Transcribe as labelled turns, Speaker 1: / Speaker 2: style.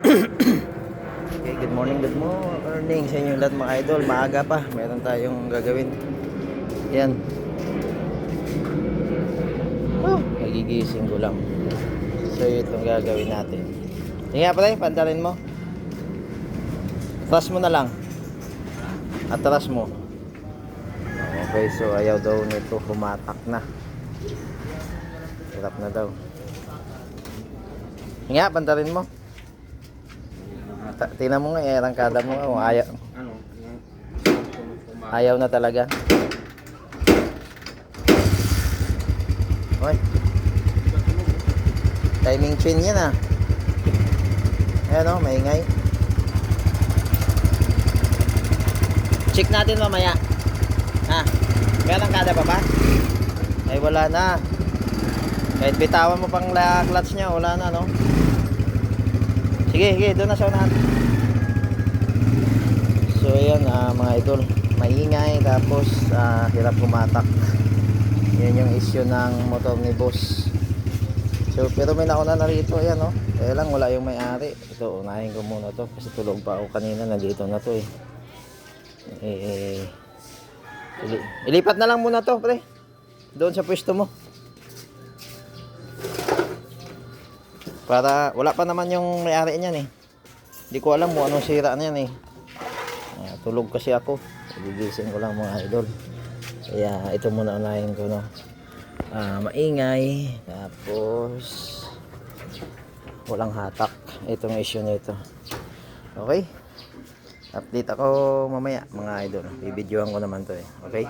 Speaker 1: Okay, good morning sa inyo lahat mga idol. Maaga pa, meron tayong gagawin. Yan. Nagigising ko lang. So itong gagawin natin. Sige nga pala, pantalin mo. Atras mo na lang. Atras mo. Okay, so ayaw daw nito humatak na. Hirap na daw. Sige nga, pantalin mo. Tingnan mo nga, arangkada mo nga. Ayaw na talaga. Oy. Timing chain yan ah. Ayan o, maingay. Check natin mamaya. Ha? May arangkada pa ba? Ay wala na. Kahit bitawan mo pang clutch nya, wala na no. Sige, doon na sa unahan. So ayan mga idol, maingay tapos hirap humatak. Yan yung issue ng motor ni boss. So pero may nauna na rito, ayan no. Kaya lang wala yung may-ari. Ito, unahin ko muna to kasi tulog pa ako kanina, nandito na to ilipat na lang muna to pre. Doon sa pwesto mo. Para wala pa naman yung may-ari niyan eh. Hindi ko alam kung anong sira na yan eh. Tulog kasi ako. Gigising ko lang mga idol. Kaya ito muna unahin ko no. Maingay. Tapos walang hatak. Itong issue nito. Okay? Update ako mamaya mga idol. Bibidyohan ko naman to eh. Okay?